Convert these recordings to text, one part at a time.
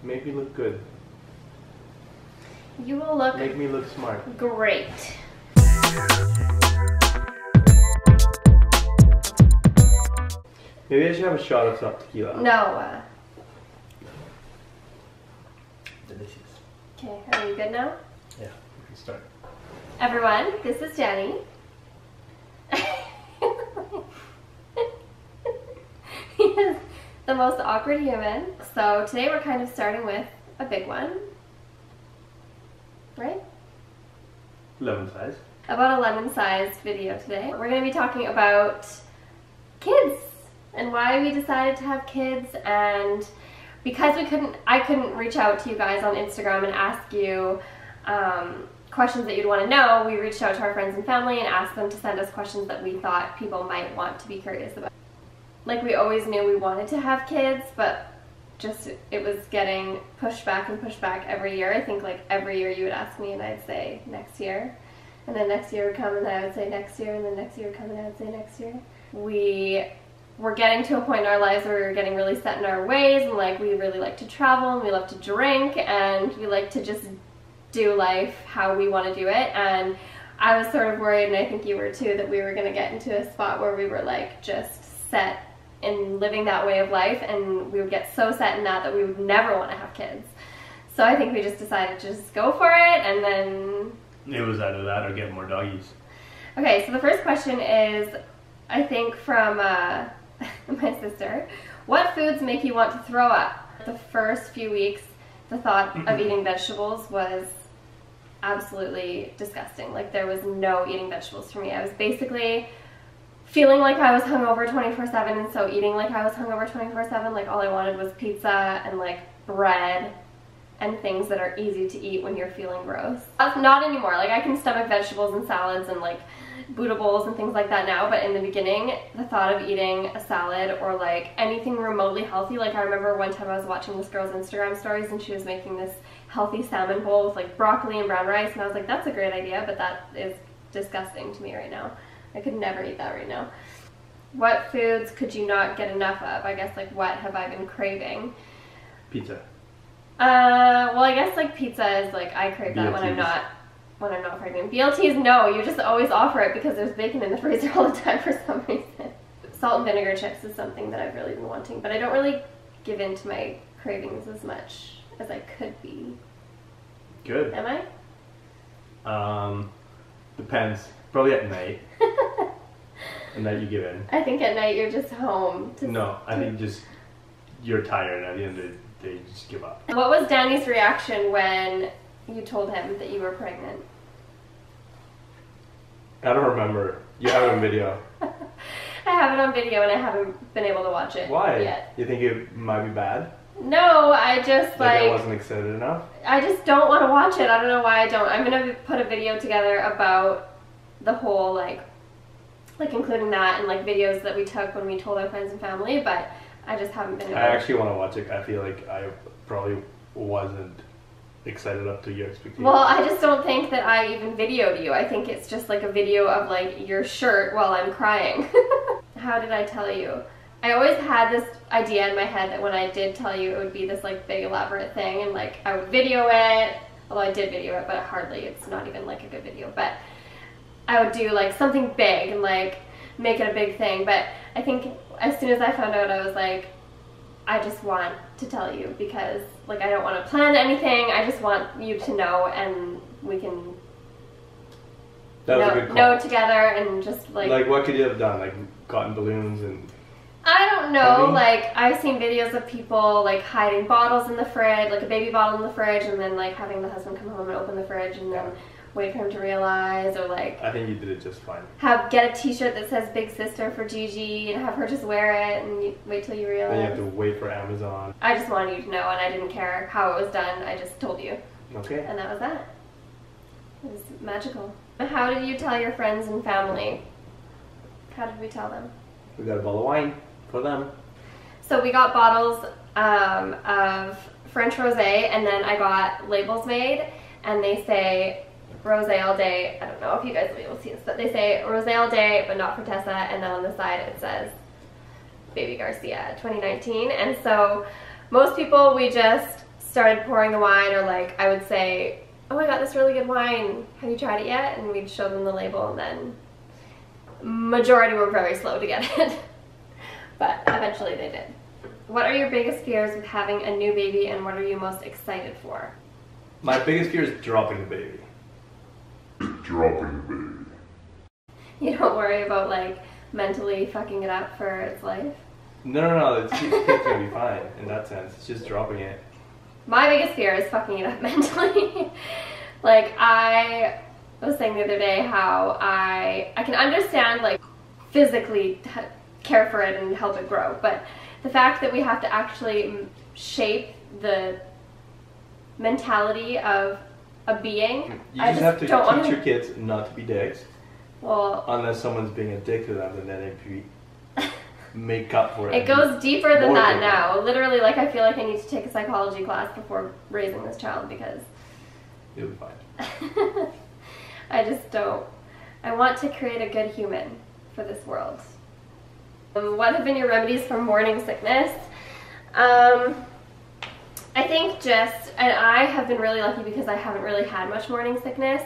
Make me look good. You will look... Make me look smart. Great. Maybe I should have a shot of some tequila. No. Delicious. Okay, are you good now? Yeah, we can start. Everyone, this is Jenny. He is the most awkward human. So today we're kind of starting with a big one. Right? Lemon size. About a lemon-sized video today. We're going to be talking about kids and why we decided to have kids, and because I couldn't reach out to you guys on Instagram and ask you questions that you'd want to know, we reached out to our friends and family and asked them to send us questions that we thought people might want to be curious about. Like, we always knew we wanted to have kids, but just it was getting pushed back and pushed back every year. I think like every year you would ask me and I'd say next year, and then next year would come and I would say next year, and then next year would come and I would say next year. We were getting to a point in our lives where we were getting really set in our ways, and like we really like to travel and we love to drink and we like to just do life how we want to do it. And I was sort of worried, and I think you were too, that we were going to get into a spot where we were like just set in living that way of life, and we would get so set in that we would never want to have kids. So I think we just decided to just go for it, and then... It was either that or get more doggies. Okay, so the first question is, I think from my sister. What foods make you want to throw up? The first few weeks, the thought of eating vegetables was absolutely disgusting. Like, there was no eating vegetables for me. I was basically feeling like I was hungover 24/7, and so eating like I was hungover 24/7. Like, all I wanted was pizza and like bread and things that are easy to eat when you're feeling gross. Not anymore. Like, I can stomach vegetables and salads and like Buddha bowls and things like that now, but in the beginning, the thought of eating a salad or like anything remotely healthy, like I remember one time I was watching this girl's Instagram stories and she was making this healthy salmon bowl with like broccoli and brown rice, and I was like, that's a great idea, but that is disgusting to me right now. I could never eat that right now. What foods could you not get enough of? I guess, like, what have I been craving? Pizza. Well, I guess like pizza is like, I crave that when I'm not pregnant. BLTs, no, you just always offer it because there's bacon in the freezer all the time for some reason. Salt and vinegar chips is something that I've really been wanting, but I don't really give in to my cravings as much as I could be. Good. Am I? Depends. Probably at night. At night you give in. I think at night you're just home. No, I think just you're tired, and at the end of the day you just give up. What was Danny's reaction when you told him that you were pregnant? I don't remember. You have it on video. I have it on video and I haven't been able to watch it yet. You think it might be bad? No, I just like I wasn't excited enough? I just don't want to watch it. I don't know why I don't. I'm going to put a video together about the whole like including that and like videos that we took when we told our friends and family, but I just haven't been able I actually want to watch it. I feel like I probably wasn't excited up to your expectations. Well, I just don't think that I even videoed you. I think it's just like a video of like your shirt while I'm crying. How did I tell you? I always had this idea in my head that when I did tell you, it would be this like big elaborate thing, and like I would video it, although I did video it, but hardly, it's not even like a good video, but I would do like something big and like make it a big thing. But I think as soon as I found out, I was like, I just want to tell you because like I don't want to plan anything. I just want you to know, and we can know together and just like... Like, what could you have done? Like cotton balloons and... I don't know, like I've seen videos of people like hiding bottles in the fridge, like a baby bottle in the fridge, and then like having the husband come home and open the fridge and then wait for him to realize, or like... I think you did it just fine. Get a t-shirt that says Big Sister for Gigi and have her just wear it and you wait till you realize. Then you have to wait for Amazon. I just wanted you to know, and I didn't care how it was done, I just told you. Okay. And that was that. It was magical. How did you tell your friends and family? How did we tell them? We got a bottle of wine for them. So we got bottles of French rosé, and then I got labels made, and they say rosé all day. I don't know if you guys will be able to see this, but they say rosé all day, but not for Tessa, and then on the side it says Baby Garcia 2019. And so most people, we just started pouring the wine, or like I would say, oh, I got this really good wine, have you tried it yet? And we'd show them the label, and then majority were very slow to get it. But eventually they did. What are your biggest fears with having a new baby, and what are you most excited for? My biggest fear is dropping the baby. You don't worry about like mentally fucking it up for its life? No, the kid's gonna be fine in that sense. It's just dropping it. My biggest fear is fucking it up mentally. Like, I was saying the other day how I can understand like physically care for it and help it grow, but the fact that we have to actually shape the mentality of a being, You I just have to don't teach want your kids not to be dicks. Well, unless someone's being a dick to them, and then if you make up for it. It goes deeper than that people. now. Literally, like, I feel like I need to take a psychology class before raising this child, because You'll be fine. I just don't. I want to create a good human for this world. What have been your remedies for morning sickness? I think and I have been really lucky because I haven't really had much morning sickness.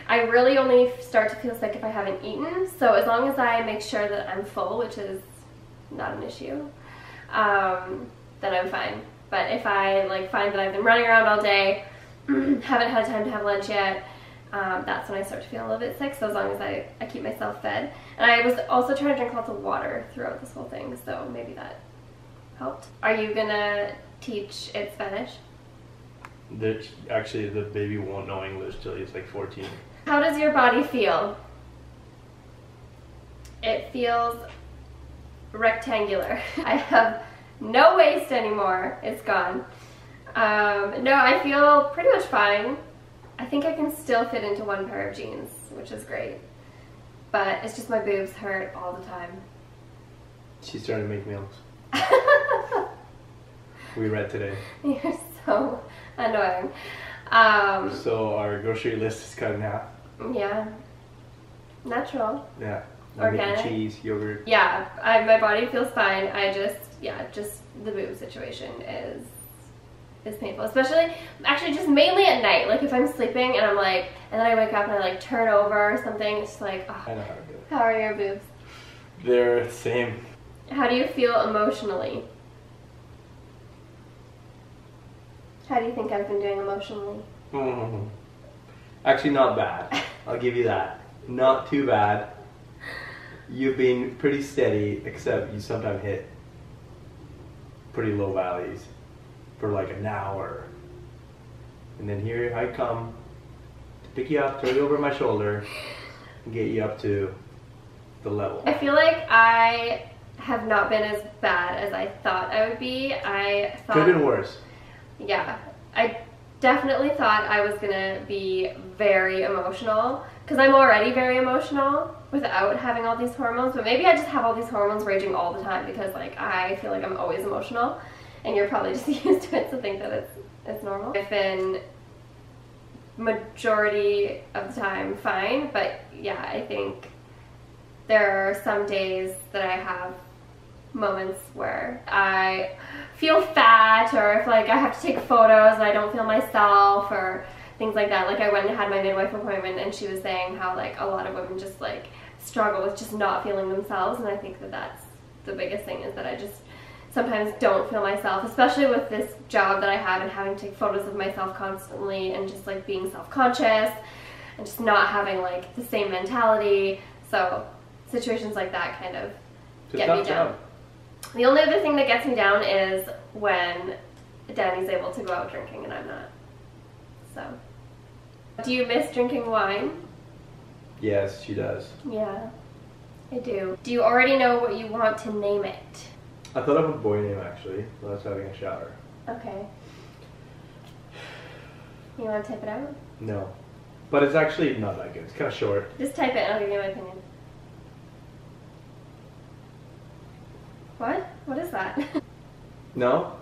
I really only start to feel sick if I haven't eaten, so as long as I make sure that I'm full, which is not an issue, then I'm fine. But if I like find that I've been running around all day, haven't had time to have lunch yet, that's when I start to feel a little bit sick, so as long as I keep myself fed. And I was also trying to drink lots of water throughout this whole thing, so maybe that helped. Are you gonna teach it Spanish? Actually, the baby won't know English till he's like 14. How does your body feel? It feels rectangular. I have no waist anymore. It's gone. No, I feel pretty much fine. I think I can still fit into one pair of jeans, which is great. But it's just my boobs hurt all the time. She's starting to make meals. We read today. You're so annoying. So our grocery list is cut in half. Yeah. Natural. Yeah. Organic. Cheese, yogurt. Yeah, my body feels fine. I just the boob situation is painful, especially actually just mainly at night. Like if I'm sleeping and I'm like, and then I wake up and I like turn over or something. It's just like, oh, I know how to do it. How are your boobs? They're the same. How do you feel emotionally? How do you think I've been doing emotionally? Actually, not bad. I'll give you that. Not too bad. You've been pretty steady, except you sometimes hit pretty low valleys for like an hour. And then here I come to pick you up, throw you over my shoulder, and get you up to the level. I feel like I have not been as bad as I thought I would be. I thought... Could have been worse. Yeah, I definitely thought I was gonna be very emotional, because I'm already very emotional without having all these hormones, but maybe I just have all these hormones raging all the time because like I feel like I'm always emotional, and you're probably just used to it to think that it's normal. I've been majority of the time fine, but yeah, I think there are some days that I have moments where I feel fat, or if like I have to take photos and I don't feel myself, or things like that. Like I went and had my midwife appointment, and she was saying how like a lot of women just like struggle with just not feeling themselves, and I think that that's the biggest thing, is that I just sometimes don't feel myself, especially with this job that I have and having to take photos of myself constantly, and just like being self-conscious and just not having like the same mentality. So situations like that kind of get me down. The only other thing that gets me down is when Danny's able to go out drinking and I'm not. So, do you miss drinking wine? Yes, she does. Yeah, I do. Do you already know what you want to name it? I thought of a boy name actually when I was having a shower. Okay. You want to type it out? No. But it's actually not that good. It's kind of short. Just type it and I'll give you my opinion. What? What is that? No?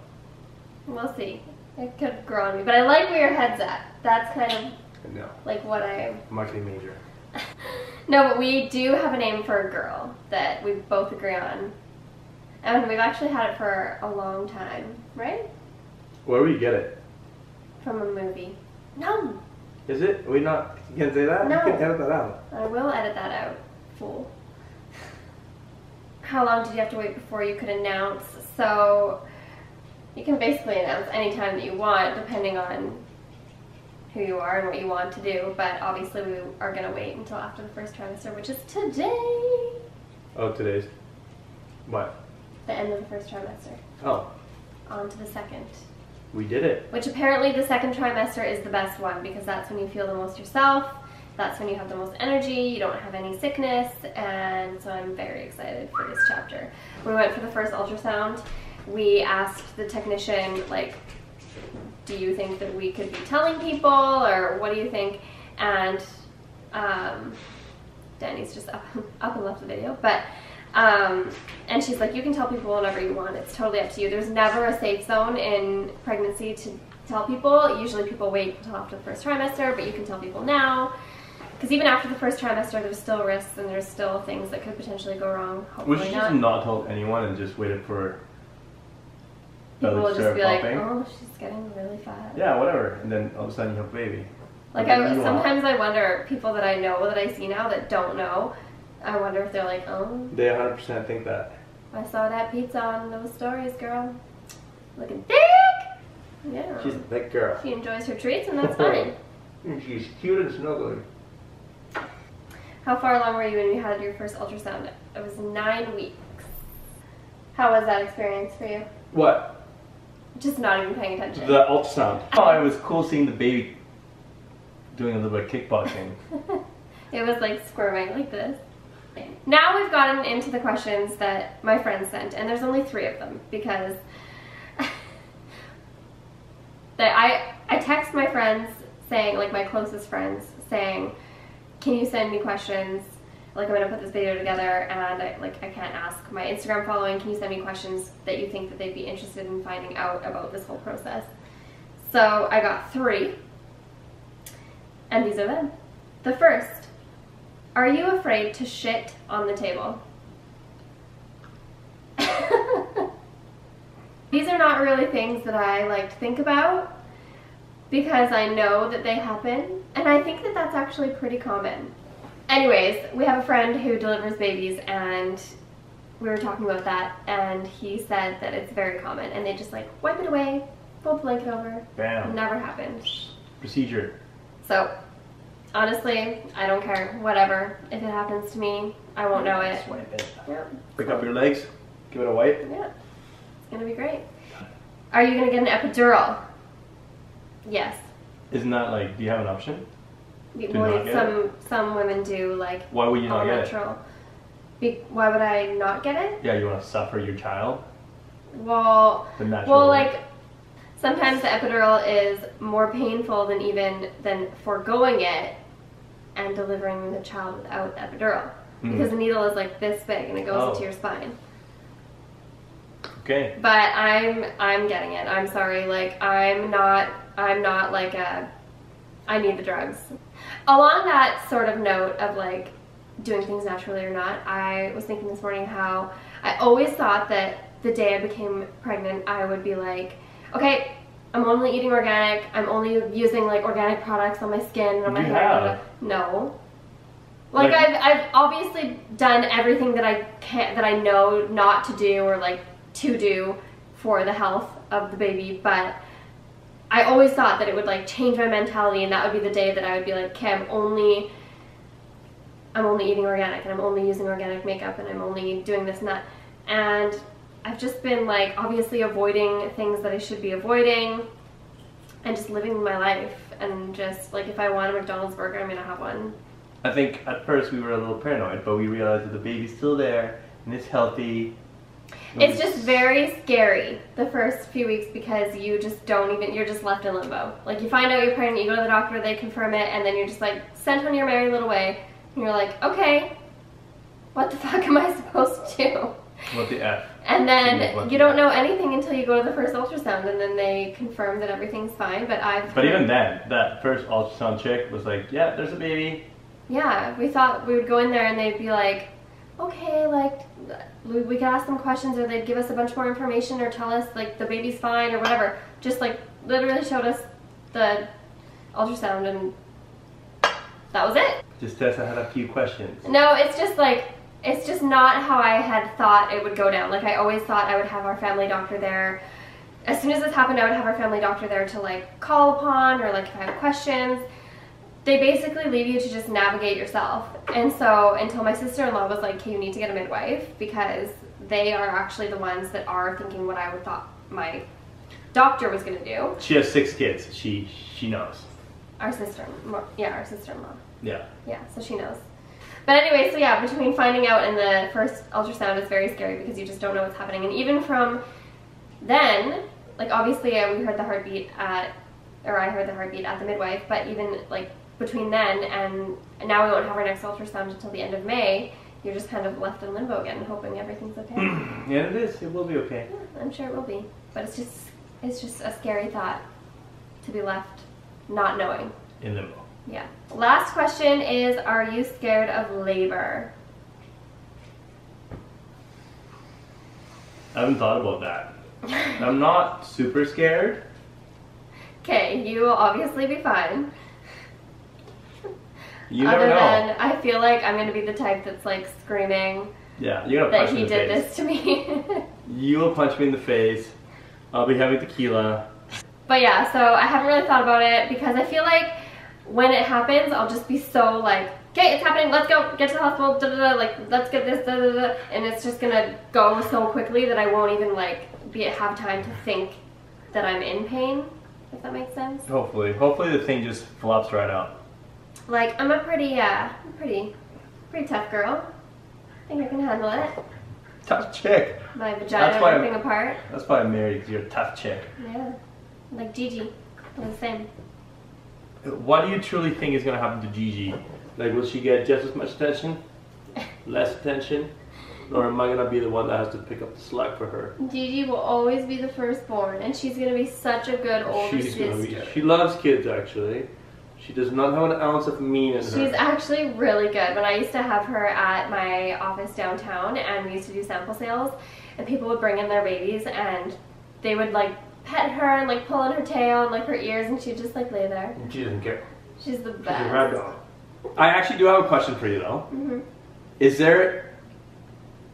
We'll see. It could grow on me. But I like where your head's at. That's kind of No. like what I... Marketing major. No, but we do have a name for a girl that we both agree on. And we've actually had it for a long time, right? Where do you get it? from a movie. No. Is it? We not? You can't say that. No. You can edit that out. I will edit that out. Fool. How long did you have to wait before you could announce? So you can basically announce anytime that you want, depending on who you are and what you want to do. But obviously, we are going to wait until after the first trimester, which is today. Oh, today's what? The end of the first trimester. Oh, On to the second. we did it. Which apparently the second trimester is the best one because that's when you feel the most yourself. That's when you have the most energy, you don't have any sickness, and so I'm very excited for this chapter. When we went for the first ultrasound, we asked the technician, like, do you think that we could be telling people, or what do you think? And Danny's just up and left the video, but and she's like, you can tell people whenever you want, it's totally up to you. There's never a safe zone in pregnancy to tell people. Usually people wait until after the first trimester, but you can tell people now. Because even after the first trimester, there's still risks and there's still things that could potentially go wrong. We Hopefully should not. just not tell anyone and just waited for People will to just start be like, popping. oh, she's getting really fat. Yeah, whatever. And then all of a sudden you have a baby. Like, And then you sometimes I wonder, people that I know, that I see now that don't know, I wonder if they're like, oh, They 100% think that. I saw that pizza on those stories, girl. Looking thick! Yeah. She's a big girl. She enjoys her treats and that's fine. And she's cute and snuggly. How far along were you when you had your first ultrasound? It was 9 weeks. How was that experience for you? What? Just not even paying attention. The ultrasound. Oh, it was cool seeing the baby doing a little bit of kickboxing. It was like squirming like this. Now we've gotten into the questions that my friends sent, and there's only 3 of them because I text my friends saying, like my closest friends, saying, can you send me questions? Like, I'm gonna put this video together and I can't ask my Instagram following, can you send me questions that you think that they'd be interested in finding out about this whole process? So I got 3, and these are them. The first, are you afraid to shit on the table? These are not really things that I like to think about because I know that they happen, and I think that that's actually pretty common. Anyways, we have a friend who delivers babies, and we were talking about that, and he said that it's very common, and they just like wipe it away, fold the blanket over. Bam. Never happened. Procedure. So, honestly, I don't care. Whatever. If it happens to me, I won't know it. Swipe it. Yeah. Pick up your legs. Give it a wipe. Yeah. It's gonna be great. Are you gonna get an epidural? Yes. Isn't that like, do you have an option? Well, not get some women do, like, Why would you not all get it? natural. Why would I not get it? Yeah, you want to suffer your child? Well, The natural well, way. like, sometimes the epidural is more painful than foregoing it and delivering the child without the epidural. Because the needle is like this big and it goes into your spine. Okay. But I'm getting it. I'm sorry. Like, I'm not like I need the drugs. Along that sort of note of like doing things naturally or not, I was thinking this morning how I always thought that the day I became pregnant, I would be like, okay, I'm only eating organic. I'm only using like organic products on my skin and on my You hair. have. No. Like I've obviously done everything that I know not to do or like to do for the health of the baby, but I always thought that it would like change my mentality, and that would be the day that I would be like, okay, I'm only eating organic, and I'm only using organic makeup, and I'm only doing this and that. And I've just been like obviously avoiding things that I should be avoiding and just living my life, and just like if I want a McDonald's burger, I'm gonna have one. I think at first we were a little paranoid, but we realized that the baby's still there and it's healthy. It's just very scary the first few weeks because you just you're just left in limbo. Like, you find out you're pregnant, you go to the doctor, they confirm it, and then you're just like sent on your merry little way. And you're like, okay, what the fuck am I supposed to do? What the F? And then you don't know anything until you go to the first ultrasound, and then they confirm that everything's fine. But even then, that first ultrasound chick was like, yeah, there's a baby. Yeah, we thought we would go in there and they'd be like, okay, like, we could ask them questions, or they'd give us a bunch more information, or tell us like the baby's fine or whatever. Just like literally showed us the ultrasound and that was it. Just Tessa had a few questions. No, it's just like, it's just not how I had thought it would go down. Like, I always thought I would have our family doctor there. As soon as this happened, I would have our family doctor there to like call upon, or like if I have questions. They basically leave you to just navigate yourself. And so until my sister-in-law was like, okay, you need to get a midwife, because they are actually the ones that are thinking what I would thought my doctor was gonna do. She has 6 kids. She knows. Our sister-in-law. Yeah. Yeah, so she knows. But anyway, so yeah, between finding out and the first ultrasound is very scary because you just don't know what's happening. And even from then, like obviously we heard the heartbeat I heard the heartbeat at the midwife, but even like between then and now we won't have our next ultrasound until the end of May, you're just kind of left in limbo again, hoping everything's okay. Yeah, it is. It will be okay. Yeah, I'm sure it will be. But it's just a scary thought to be left not knowing. In limbo. Yeah. Last question is, are you scared of labor? I haven't thought about that. I'm not super scared. Okay, you will obviously be fine. You never know. Other than I feel like I'm going to be the type that's like screaming Yeah, you're gonna punch that me he in the did face. this to me. You will punch me in the face. I'll be having tequila. But yeah, so I haven't really thought about it because I feel like when it happens, I'll just be so like, okay, it's happening, let's go, get to the hospital, da, da, da, like, let's get this, da, da, da, and it's just gonna go so quickly that I won't even like have time to think that I'm in pain, if that makes sense. Hopefully the thing just flops right out. Like, I'm a pretty tough girl. I think I can handle it. Tough chick. My vagina ripping apart. That's why I'm married, because you're a tough chick. Yeah, like Gigi, we're the same. What do you truly think is gonna happen to Gigi? Like, will she get just as much attention? Less attention? Or am I gonna be the one that has to pick up the slack for her? Gigi will always be the firstborn, and she's gonna be such a good older sister. She loves kids, actually. She does not have an ounce of mean in her. She's actually really good. When I used to have her at my office downtown, and we used to do sample sales, and people would bring in their babies, and they would like pet her and like pull on her tail and like her ears, and she'd just like lay there. She doesn't care. She's the She's best. a rag doll. I actually do have a question for you, though. Mm-hmm. Is there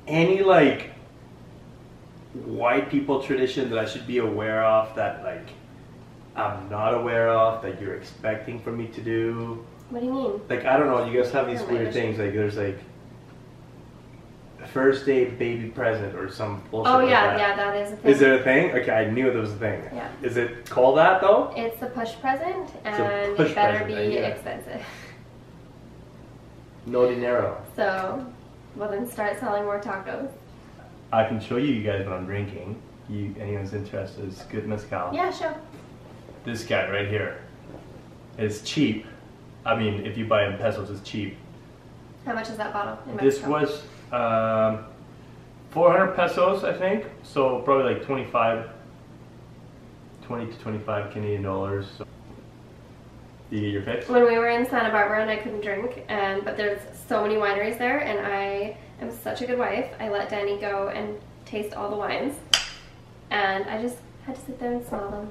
any like white people tradition that I should be aware of that like I'm not aware of that you're expecting for me to do? What do you mean? Like, I don't know, you guys have these Oh, weird maybe. things, like there's like a first day baby present or some bullshit Oh like yeah, that. yeah, that is a thing. Is there a thing? Okay, I knew there was a thing. Yeah. Is it called that though? It's a push present, a and push it better present, be yeah. expensive. No dinero. So, well then start selling more tacos. I can show you guys what I'm drinking. Anyone's interested, it's good mezcal. Yeah, sure. This guy right here. It's cheap. I mean, if you buy it in pesos, it's cheap. How much is that bottle in This Mexico? was 400 pesos, I think. So probably like 20 to 25 Canadian dollars. So you get your fix? When we were in Santa Barbara and I couldn't drink, but there's so many wineries there, and I am such a good wife, I let Danny go and taste all the wines, and I just had to sit there and smell them.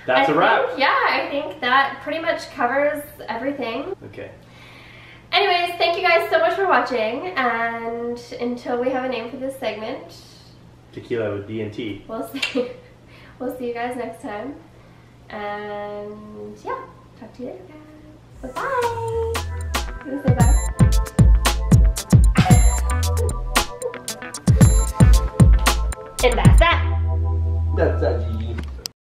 That's a wrap. I think that pretty much covers everything. Okay. Anyways, thank you guys so much for watching, and until we have a name for this segment, Tequila with D&T. we'll see you guys next time. And yeah, talk to you later, guys. Bye-bye. You say bye? And that's that. That's that.